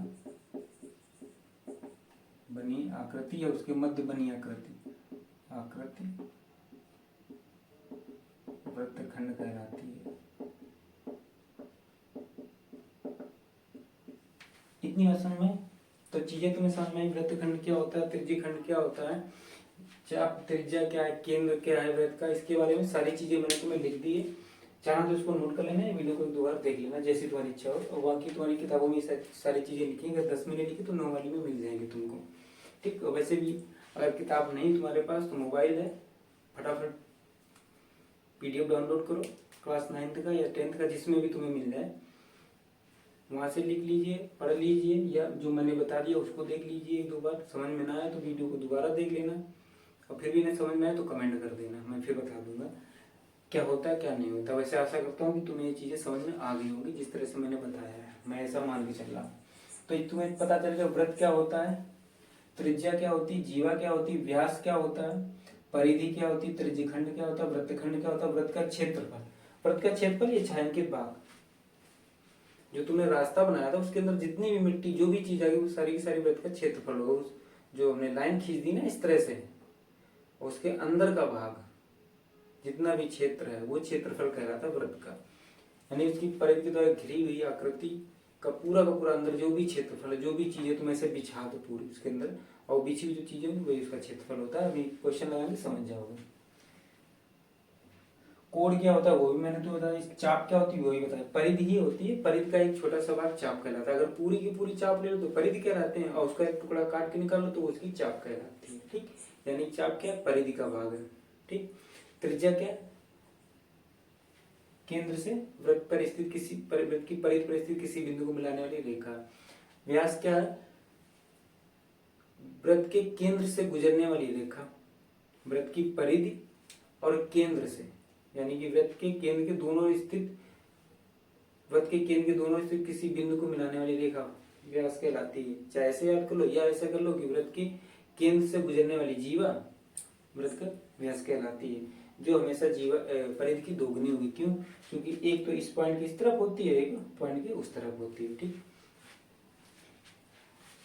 Speaker 1: बनी आकृति या उसके मध्य बनी आकृति वृत्तखंड कहलाती है। इतनी बात समझ में। तो चीजें तुम्हें समझ में आई, वृत्तखंड क्या होता है, त्रिज्यखंड क्या होता है, चाप त्रिज्या क्या है, केंद्र क्या है वृत्त का, इसके बारे में सारी चीजें मैंने तुम्हें लिख दी है। चाहो तो उसको नोट कर लेना, वीडियो को दोबारा देख लेना जैसी तुम्हारी इच्छा हो। और बाकी तुम्हारी किताबों में सारी चीजें लिखी, अगर 10 में नहीं लिखी तो 9 वाली में मिल जाएंगे तुमको। ठीक, और वैसे भी अगर किताब नहीं तुम्हारे पास तो मोबाइल है, फटाफट PDF डाउनलोड करो, क्लास 9th का या 10th का जिसमें भी तुम्हें मिल जाए, वहाँ से लिख लीजिए, पढ़ लीजिए, या जो मैंने बता दिया उसको देख लीजिए एक दो बार। समझ में ना आए तो वीडियो को दोबारा देख लेना, और फिर भी नहीं समझ में आए तो कमेंट कर देना, मैं फिर बता दूंगा क्या होता है क्या नहीं होता। वैसे आशा करता हूँ कि तुम्हें ये चीज़ें समझ में आ गई होंगी जिस तरह से मैंने बताया है, मैं ऐसा मान के चल रहा हूँ। तो तुम्हें पता चल गया वृत्त क्या होता है, त्रिज्या क्या होती है, जीवा क्या होती है, व्यास क्या होता है, परिधि क्या होती है, त्रिज्यखंड क्या होता है, वृत्तखंड क्या होता है, वृत्त का क्षेत्रफल। वृत्त का क्षेत्रफल ये छायांकित भाग जो तुमने रास्ता बनाया था उसके अंदर जितनी भी मिट्टी जो भी चीज आई वो सारी की सारी वृत्त का क्षेत्रफल होगा। जो हमने लाइन खींच दी ना इस तरह से, उसके अंदर का भाग जितना भी क्षेत्र है वो क्षेत्रफल कहलाता है वृत्त का। यानी उसकी परिधि के द्वारा घिरी हुई आकृति का पूरा अंदर जो भी क्षेत्रफल है, जो भी चीजें तुम ऐसे बिछा दो पूरी उसके अंदर, और बिछी हुई जो चीजें होंगी वही उसका क्षेत्रफल होता है। अभी क्वेश्चन लगाएंगे समझ जाओगे। कोड क्या होता है वो भी मैंने तो बताया, चाप क्या होती है वो भी बताया। परिधि ही होती है, परिधि का एक छोटा सा भाग चाप कहलाता है। अगर पूरी की पूरी चाप ले लो तो परिधि कहलाते हैं, और उसका एक टुकड़ा काट के निकाल लो तो उसकी चाप कहलाती है। ठीक, यानी चाप क्या है, परिधि का भाग है। ठीक, त्रिज्या क्या, केंद्र से वृत्त पर स्थित किसी वृत्त की परिधि पर स्थित किसी बिंदु को मिलाने वाली रेखा। व्यास क्या है, वृत्त के केंद्र से गुजरने वाली रेखा। वृत्त की परिधि और केंद्र से, यानी कि वृत्त के केंद्र के दोनों स्थित किसी बिंदु को मिलाने वाली रेखा व्यास कहलाती है। चाहे ऐसे याद कर लो या ऐसा कर लो कि वृत्त के केंद्र से गुजरने वाली जीवा वृत्त का व्यास कहलाती है, जो हमेशा जीवा परिधि की दोगुनी होगी। क्यों, क्योंकि एक तो इस पॉइंट की इस तरफ होती है, एक पॉइंट की उस तरफ होती है। ठीक,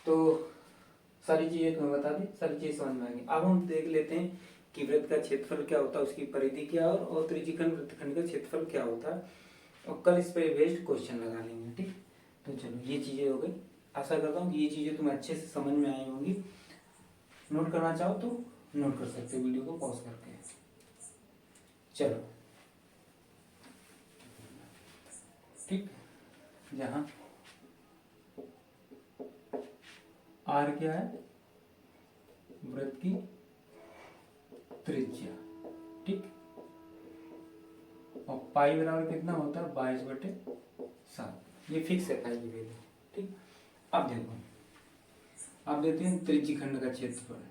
Speaker 1: तो सारी चीजें तुम्हें बता दी, सारी चीजें समझ में आ गई। अब हम देख लेते हैं कि वृत्त का क्षेत्रफल क्या होता है, उसकी परिधि क्या और त्रिज्यखंड वृत्तखंड का क्षेत्रफल क्या होता है, और कल इस पर बेस्ड क्वेश्चन लगा लेंगे। ठीक, तो चलो ये चीजें हो गई। आशा करता हूँ कि ये चीजें तुम्हें अच्छे से समझ में आई होंगी। नोट करना चाहो तो नोट कर सकते हो वीडियो को पॉज करके। चलो ठीक, जहां आर क्या है, वृत्त की त्रिज्या। ठीक, और पाई बराबर कितना होता है, 22/7। ये फिक्स है पाई की वैल्यू। ठीक, अब देखो, अब देते हैं त्रिज्यखंड का क्षेत्रफल।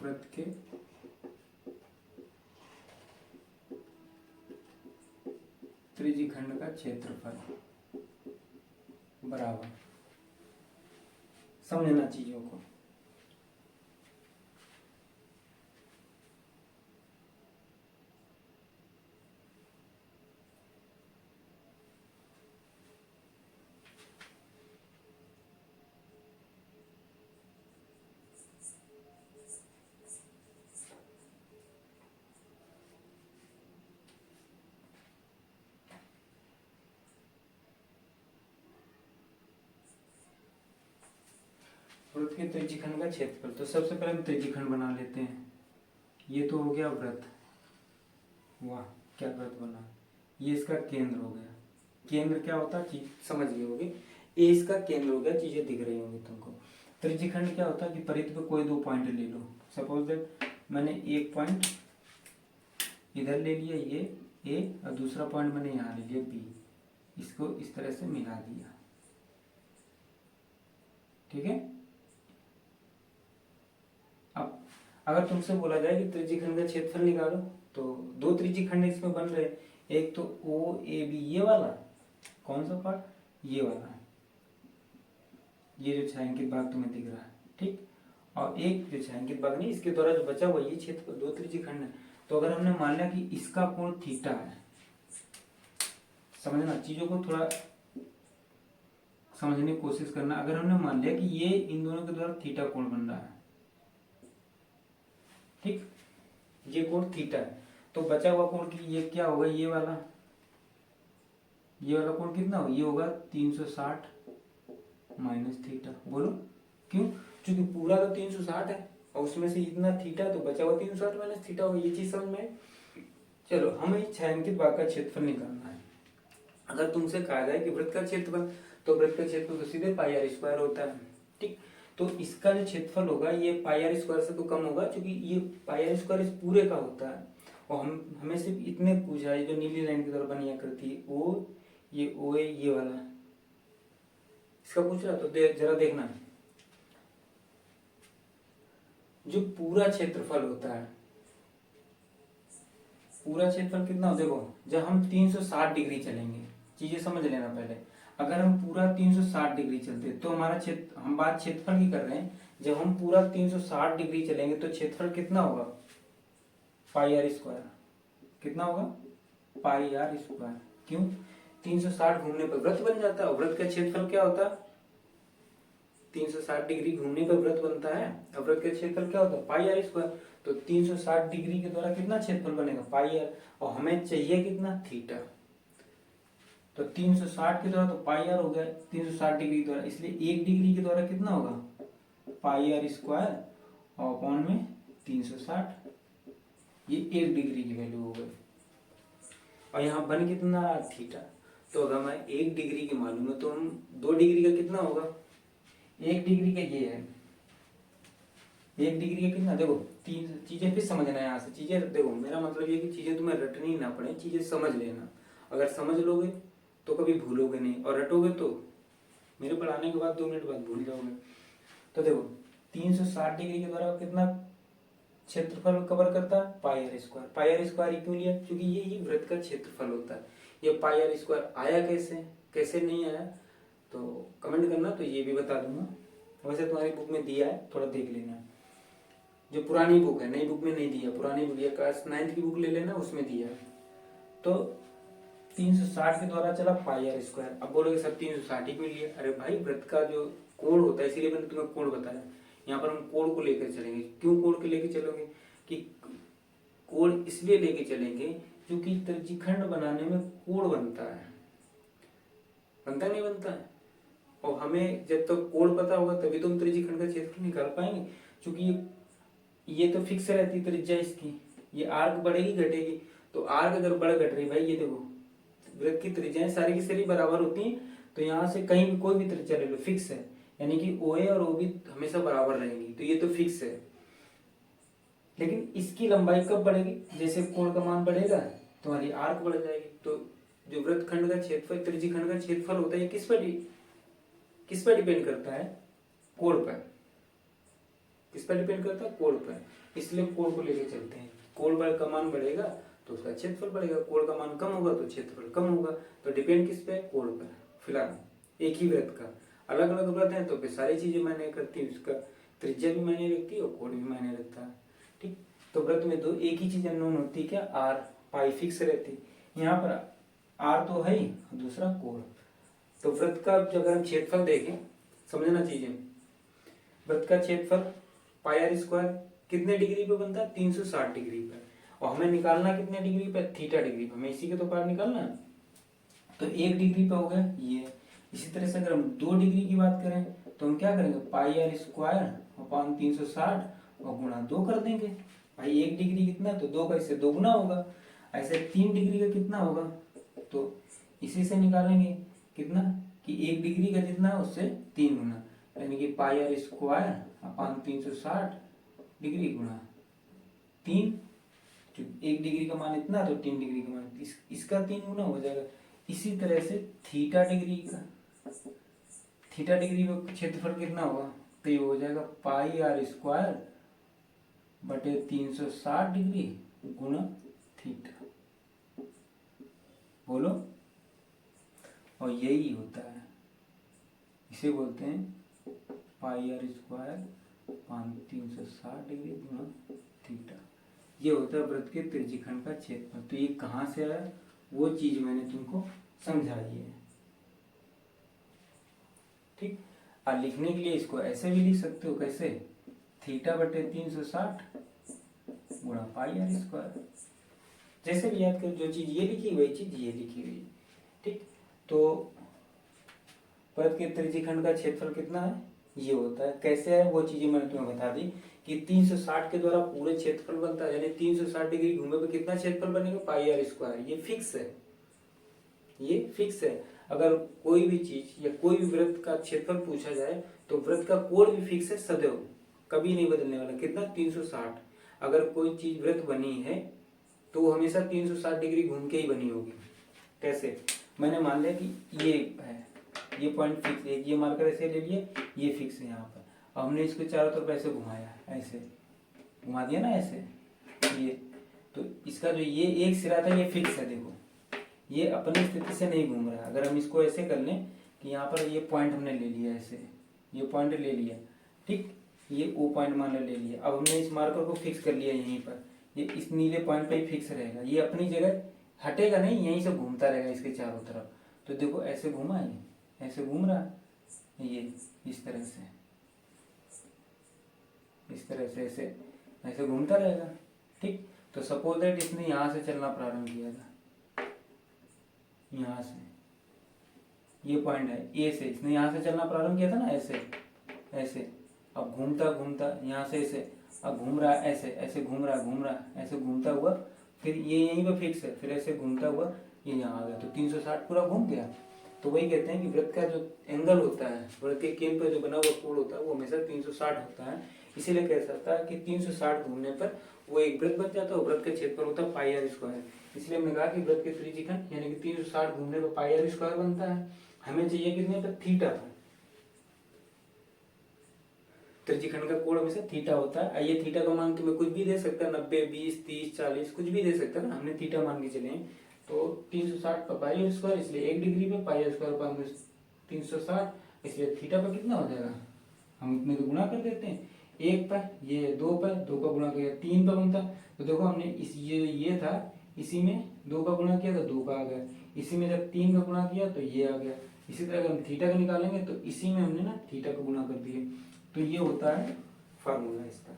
Speaker 1: वृत्त के त्रिज्यखंड का क्षेत्रफल बराबर, समझना चीजों को। वृत्त के त्रिज्यखंड का क्षेत्रफल, तो सबसे पहले हम त्रिज्यखंड बना लेते हैं। ये तो हो गया वृत्त, वाह क्या वृत्त बना। ये इसका केंद्र हो गया। केंद्र क्या होता है चीज समझ गए होगे, ए इसका केंद्र हो गया, चीजें दिख रही होंगी तुमको। त्रिज्यखंड क्या होता है कि परिधि पे कोई दो पॉइंट ले लो। सपोज दैट मैंने एक पॉइंट इधर ले लिया ये ए, और दूसरा पॉइंट मैंने यहाँ ले लिया बी, इसको इस तरह से मिला दिया। ठीक है, अब अगर तुमसे बोला जाए कि त्रिज्यखंड का क्षेत्रफल निकालो, तो दो त्रिज्यखंड इसमें बन रहे, एक तो ओ ए बी, ये वाला कौन सा पार्ट, ये वाला, ये जो छायांकित भाग तुम्हें दिख रहा है। ठीक, और एक जो छायांकित भाग नहीं, इसके द्वारा जो बचा हुआ ये क्षेत्रफल, दो त्रिज्यखंड है। तो अगर हमने मान लिया कि इसका कोण थीटा है, समझना चीजों को थोड़ा समझने की कोशिश करना। अगर हमने मान लिया कि ये इन दोनों के द्वारा थीटा कोण बन रहा है, ठीक, ये कोण थीटा है, तो बचा हुआ कोण की ये क्या होगा, ये वाला कोण कितना होगा, ये होगा 360 माइनस थीटा। बोलो क्यों? क्योंकि पूरा तो 360 है और उसमें से इतना थीटा तो बचा हुआ 360 माइनस थीटा होगा। ये चीज समझ में आई? चलो हमें छायांकित भाग का क्षेत्रफल निकालना है। अगर तुमसे कहा जाए कि वृत्त का क्षेत्रफल, तो वृत्त का क्षेत्रफल तो सीधे पाई आर स्क्वायर होता है। ठीक, तो इसका जो क्षेत्रफल होगा ये पाई आर स्क्वायर से तो कम होगा, क्योंकि ये पाई आर स्क्वायर इस पूरे का होता है। और हमें सिर्फ इतने पूछा है, जो नीली लाइन की तरफ बनिया करती है वो ये ओ है, ये वाला इसका पूछ रहा, तो जरा देखना, जो पूरा क्षेत्रफल होता है, पूरा क्षेत्रफल कितना हो, देखो जब हम 360 डिग्री चलेंगे, चीजें समझ लेना पहले। अगर हम पूरा 360 डिग्री चलते तो हमारा क्षेत्र, हम बात क्षेत्रफल की कर रहे हैं, जब हम पूरा 360 डिग्री चलेंगे तो क्षेत्रफल कितना होगा, पाई आर स्क्वायर। कितना होगा, पाई आर स्क्वायर। क्यों? 360 घूमने पर वृत्त बन जाता है। वृत्त का क्षेत्रफल क्या होता है, 360 डिग्री घूमने पर वृत्त बनता है। अब वृत्त का क्षेत्रफल क्या होता है, पाई आर स्क्वायर। तो 360 डिग्री के द्वारा कितना क्षेत्रफल बनेगा, पाई आर, और हमें चाहिए कितना, थीटा। तो 360 के द्वारा तो पाई आर हो गया 360 डिग्री के द्वारा, इसलिए 1 डिग्री के द्वारा कितना होगा, पाई आर स्क्वायर और अपॉन में 360, ये 1 डिग्री की वैल्यू हो गई। और यहाँ बन कितना, थीटा। तो अगर मैं 1 डिग्री की मालूम है तो हम 2 डिग्री का कितना होगा, 1 डिग्री का ये है, 1 डिग्री का कितना, देखो तीन चीजें फिर समझना है। यहाँ से चीजें देखो, मेरा मतलब ये कि चीजें तुम्हें रटनी ना पड़े, चीजें समझ लेना। अगर समझ लोगे तो कभी भूलोगे नहीं, और रटोगे तो मेरे पढ़ाने के बाद 2 मिनट बाद भूल जाओगे। तो देखो 360 डिग्री के द्वारा कितना क्षेत्रफल कवर करता है, pi R square. Pi R square क्यों लिया, क्योंकि ये वृत्त का क्षेत्रफल होता है। ये पाई आर स्क्वायर आया कैसे, कैसे नहीं आया तो कमेंट करना, तो ये भी बता दूंगा। वैसे तुम्हारी बुक में दिया है, थोड़ा देख लेना। जो पुरानी बुक है, नई बुक में नहीं दिया, पुरानी बुक है क्लास 9th की बुक ले लेना, उसमें दिया है। तो 360 के द्वारा चला पाई आर स्क्वायर। अब बोलोगे सर 360 ही क्यों लिया, अरे भाई वृत्त का जो कोण होता है, इसीलिए मैंने तुम्हें कोण बताया। यहाँ पर हम कोण को लेकर चलेंगे। क्यों कोण के लेकर चलोगे, कि कोण इसलिए लेके चलेंगे क्योंकि त्रिज्यखंड बनाने में कोण बनता है, बनता नहीं बनता है। और हमें जब तक कोण पता होगा तभी तो हम त्रिज्यखंड का क्षेत्रफल निकाल पाएंगे, क्योंकि ये तो फिक्स रहती त्रिज्या इसकी, ये आर्क बढ़ेगी घटेगी। तो आर्क अगर बढ़ घट रही, भाई ये देखो वृत्त की त्रिज्याएं सारी की सारी बराबर होती हैं, तो यहाँ से कहीं भी कोई भी त्रिज्या ले लो फिक्स है, यानी कि ओ ए और ओ बी हमेशा बराबर रहेंगी, तो ये तो फिक्स है। लेकिन इसकी लंबाई कब बढ़ेगी, जैसे कोण का मान बढ़ेगा तुम्हारी आर्क बढ़ जाएगी। तो जो वृत्त खंड का क्षेत्रफल, त्रिज्यखंड का क्षेत्रफल होता है, किस पर डिपेंड करता है, कोण पर। किस पर डिपेंड करता है, कोण पर। इसलिए कोण को लेके चलते हैं। कोण का मान बढ़ेगा तो उसका क्षेत्रफल बढ़ेगा, कोण का मान कम होगा तो क्षेत्रफल कम होगा। तो डिपेंड किस पे, कोण पर। फिलहाल एक ही वृत्त का, अलग अलग वृत्त है तो फिर सारी चीजें मायने करती है, उसका त्रिज्या भी मायने रखती है और कोण भी मायने रखता है। ठीक, तो वृत्त में दो एक ही चीज अननोन होती है, क्या, आर, पाई फिक्स रहती है। यहाँ पर आर तो है ही, दूसरा कोण। तो वृत्त का अगर हम क्षेत्रफल देखें, समझना चीजें, वृत्त का क्षेत्रफल पाई आर स्क्वायर कितने डिग्री पे बनता है, 360 डिग्री पे। और हमें निकालना कितने डिग्री पे, थीटा डिग्री पे। हमें इसी के तो पार निकालना है। तो 1 डिग्री पे हो गया ये। इसी तरह से अगर हम 2 डिग्री की बात करें तो हम क्या करेंगे, पाई आर स्क्वायर अपॉन 360 और गुणा 2 कर देंगे। भाई 1 डिग्री कितना, तो 2 का इससे 2 गुना होगा। ऐसे 3 डिग्री का कितना होगा, तो इसी से निकालेंगे कितना, कि 1 डिग्री का जितना है उससे 3 गुना, यानी कि पाई आर स्क्वायर अपॉन 360 डिग्री गुणा 3। 1 डिग्री का मान इतना, तो 3 डिग्री का मान इसका 3 गुना हो जाएगा। इसी तरह से थीटा डिग्री का, थीटा डिग्री का क्षेत्रफल कितना होगा, तो ये हो जाएगा पाई आर स्क्वायर बटे 360 डिग्री गुणा थीटा। बोलो, और यही होता है, इसे बोलते हैं पाई आर स्क्वायर पान 360 डिग्री गुणा थीटा। ये होता है वृत्त के त्रिज्यखंड का क्षेत्रफल। तो ये कहाँ से आया, वो चीज मैंने तुमको समझाई है। ठीक, और लिखने के लिए इसको ऐसे भी लिख सकते हो, कैसे, थीटा बटे 360 गुणा पाई आर स्क्वायर। जैसे भी याद करो, जो चीज ये लिखी वही चीज ये लिखी गई। ठीक, तो परत के त्रिज्यखंड का क्षेत्रफल कितना है, ये होता है। कैसे है वो चीजें मैंने तुम्हें बता दी कि 360 के द्वारा पूरे क्षेत्रफल बनता है, यानी 360 डिग्री घूमे पे कितना क्षेत्रफल बनेगा, पाई आर स्क्वायर। ये फिक्स है, ये फिक्स है। अगर कोई भी चीज या कोई भी वृत्त का क्षेत्रफल पूछा जाए तो वृत्त का कोण भी फिक्स है सदैव, कभी नहीं बदलने वाला। कितना, 360। अगर कोई चीज वृत्त बनी है तो वो हमेशा 360 डिग्री घूम के ही बनी होगी। कैसे, मैंने मान लिया कि ये है, ये पॉइंट फिक्स है, ये मार्कर ऐसे ले लिए, ये फिक्स है यहाँ पर। अब हमने इसको चारों तरफ ऐसे घुमाया, ऐसे घुमा दिया ना ऐसे, ये तो इसका जो ये एक सिरा था ये फिक्स है। देखो ये अपनी स्थिति से नहीं घूम रहा है। अगर हम इसको ऐसे कर लें कि यहाँ पर ये पॉइंट हमने ले लिया, ऐसे ये पॉइंट ले लिया, ठीक, ये ओ पॉइंट मान ले लिया। अब हमने इस मार्कर को फिक्स कर लिया यहीं पर, ये इस नीले पॉइंट पे ही फिक्स रहेगा, ये अपनी जगह हटेगा नहीं, यहीं से घूमता रहेगा इसके चारों तरफ। तो देखो ऐसे घूमा, ये ऐसे घूम रहा, ये इस तरह से, इस तरह से ऐसे ऐसे घूमता रहेगा, ठीक। तो सपोज दैट इसने यहाँ से चलना प्रारंभ किया था, यहाँ से ये पॉइंट है ए से, इसने यहाँ से चलना प्रारंभ किया था ना, ऐसे ऐसे। अब घूमता घूमता यहाँ से ऐसे, अब घूम रहा ऐसे, ऐसे घूम रहा ऐसे घूमता हुआ, फिर ये यहीं पे फिक्स है, फिर ऐसे घूमता हुआ ये यहाँ आ गया, तो 360 पूरा घूम गया। तो वही कहते हैं कि वृत्त का जो एंगल होता है, वृत्त के केंद्र पर जो बना हुआ कोण होता है वो हमेशा 360 होता है। इसीलिए कह सकता है कि 360 घूमने पर वो एक वृत्त बन जाता है, वृत्त का क्षेत्रफल होता है पाई आर स्क्वायर। इसलिए हमने कहा कि वृत्त के त्रिज्यखंड यानी कि 360 घूमने पर पाई आर स्क्वायर बनता है। हमें चाहिए कितने पर, थीटा पर। त्रिज्यखंड का कोण हमेशा थीटा होता है। ये थीटा का मान तुम्हें कुछ भी दे सकता है, 90, 20, 30, 40 कुछ भी दे सकता है ना। हमने थीटा मान के चले तो 360 पर पाई आर स्क्वायर, इसलिए 1 डिग्री पे पाई आर स्क्वायर पर 360, इसलिए थीटा पर कितना हो जाएगा, हम इतने को गुणा कर देते हैं। 1 पर, ये 2 पर, 2 का गुणा किया 3 पर बनता। तो देखो हमने इस ये था, इसी में 2 का गुणा किया तो 2 का आ गया, इसी में जब 3 का गुणा किया तो ये आ गया। इसी तरह अगर हम थीटा का निकालेंगे तो इसी में हमने ना थीटा का गुणा कर दिए। तो ये होता है फार्मूला इसका,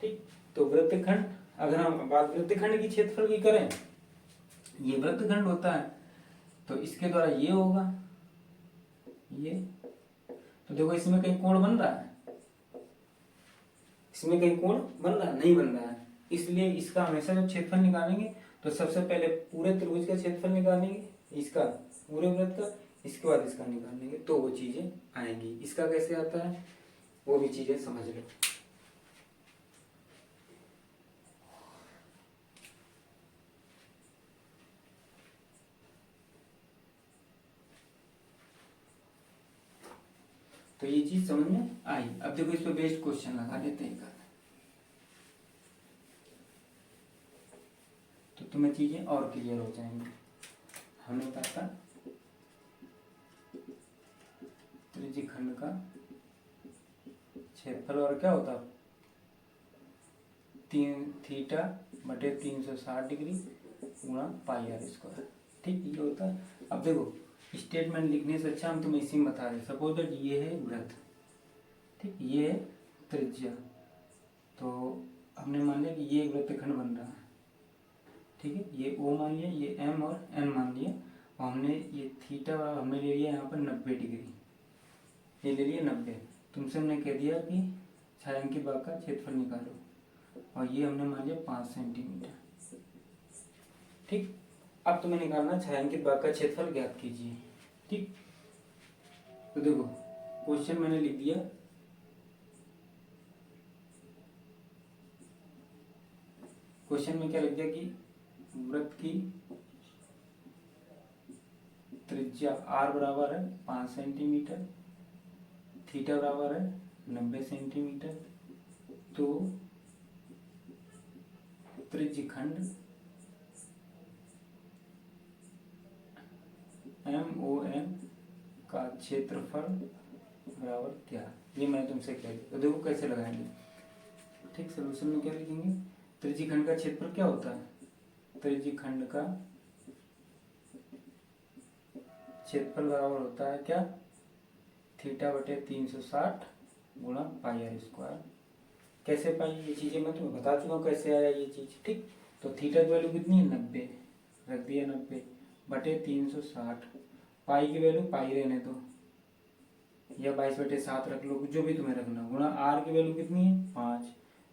Speaker 1: ठीक। तो वृत्तखंड, अगर हम बात वृत्तखंड की क्षेत्रफल की करें, ये वृत्तखंड होता है तो इसके द्वारा ये होगा, ये तो देखो इसमें कहीं कोण बन रहा है, इसमें कहीं कोण बन रहा है, नहीं बन रहा है। इसलिए इसका हमेशा जब क्षेत्रफल निकालेंगे तो सबसे पहले पूरे त्रिभुज का क्षेत्रफल निकालेंगे, इसका पूरे वृत्त का, इसके बाद इसका निकालेंगे, तो वो चीजें आएंगी। इसका कैसे आता है वो भी चीजें समझ लो। तो ये चीज समझ में आई। अब देखो इस पे बेस्ड क्वेश्चन लगा देते हैं, तो तुम्हें चीजें और क्लियर हो जाएंगी। हमने कहा था त्रिज्यखंड का क्षेत्रफल और क्या होता, 3 थीटा बटे 360 डिग्री गुणा पाई आर स्क्वायर, ठीक, ये होता है। अब देखो स्टेटमेंट लिखने से अच्छा हम तुम्हें इसी में बता रहे। सपोज दैट ये है वृत्त, ठीक, ये है त्रिज्या, तो हमने मान लिया कि ये वृत्तखंड बन रहा है, ठीक है। ये ओ मान लिया, ये एम और एन मान लिया, और हमने ये थीटा हमने ले लिया यहाँ पर 90 डिग्री, ये ले लिया 90। तुमसे हमने कह दिया कि छायांकित भाग का क्षेत्रफल निकालो, और ये हमने मान लिया 5 सेंटीमीटर, ठीक। अब तुम्हें निकालना छायांकित भाग का क्षेत्रफल ज्ञात कीजिए, ठीक। तो देखो क्वेश्चन मैंने लिख दिया, क्वेश्चन में क्या लिख दिया कि वृत्त की त्रिज्या r बराबर है 5 सेंटीमीटर, थीटा बराबर है 90 सेंटीमीटर, तो त्रिज्यखंड MON का क्षेत्रफल बराबर क्या, ये मैंने तुमसे कह दिया। तो देखो कैसे लगाएंगे, ठीक। सोल्यूशन में क्या लिखेंगे, त्रिज्यखंड का क्षेत्रफल क्या होता है, त्रिज्यखंड का क्षेत्रफल बराबर होता है क्या, थीटा बटे 360 गुणा पाई आर स्क्वायर। कैसे पाई, ये चीजें मैं तुम्हें बता चुका हूँ कैसे आया ये चीज, ठीक। तो थीटा की वैल्यू कितनी है, 90, रख दिया 90 बटे 360, पाई की वैल्यू पाई रहने दो, या 22/7 रख लो, जो भी तुम्हें रखना, गुणा r की वैल्यू कितनी है 5,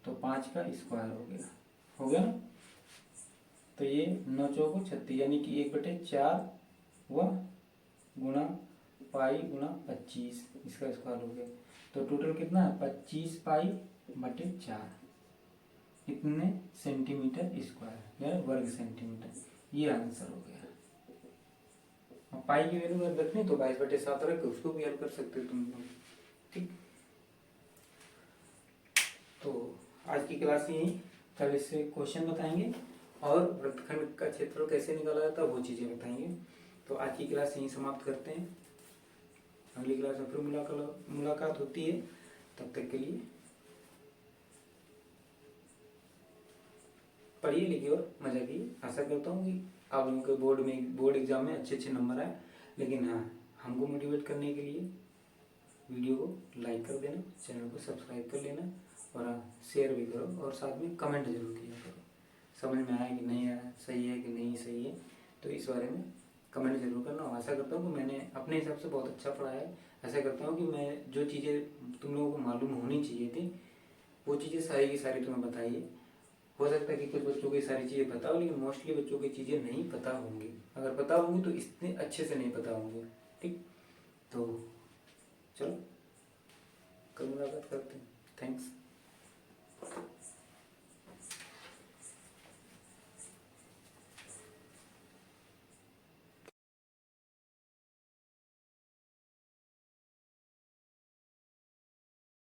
Speaker 1: तो 5 का स्क्वायर हो गया ना। तो ये 9 चौको 36 यानी कि 1/4 व गुणा पाई गुणा 25 इसका स्क्वायर हो गया। तो टोटल कितना है 25 पाई/4 कितने सेंटीमीटर स्क्वायर या वर्ग सेंटीमीटर, ये आंसर हो गया। अब पाई की वैल्यू अगर रखनी तो 22/7 रख के उसको भी हल कर सकते हो तुम लोग। ठीक, तो आज की क्लास यही, कल इससे क्वेश्चन बताएंगे और वृत्तखंड का क्षेत्रफल कैसे निकाला जाता है वो चीजें बताएंगे। तो आज की क्लास यहीं समाप्त करते हैं, अगली क्लास में फिर मुलाकात होती है। तब तक के लिए पढ़िए लिखिए और मजा कीजिए। आशा करता हूँ कि आप लोगों के बोर्ड एग्जाम में अच्छे नंबर आए। लेकिन हाँ, हमको मोटिवेट करने के लिए वीडियो को लाइक कर देना, चैनल को सब्सक्राइब कर लेना और हाँ शेयर भी करो और साथ में कमेंट जरूर किया करो। समझ में आया कि नहीं आया, सही है कि नहीं सही है, तो इस बारे में कमेंट जरूर करना। और आशा करता हूँ कि मैंने अपने हिसाब से बहुत अच्छा पढ़ाया है। आशा करता हूँ कि मैं जो चीज़ें तुम लोगों को मालूम होनी चाहिए थी वो चीज़ें सारी की सारी तुम्हें बताई है। हो सकता है कि कुछ बच्चों को ये सारी चीज़ें पता हो, लेकिन मोस्टली बच्चों को चीज़ें नहीं पता होंगी। अगर पता होंगी तो इतने अच्छे से नहीं पता होंगे। ठीक, तो चलो कल मुलाकात करते हैं। थैंक्स।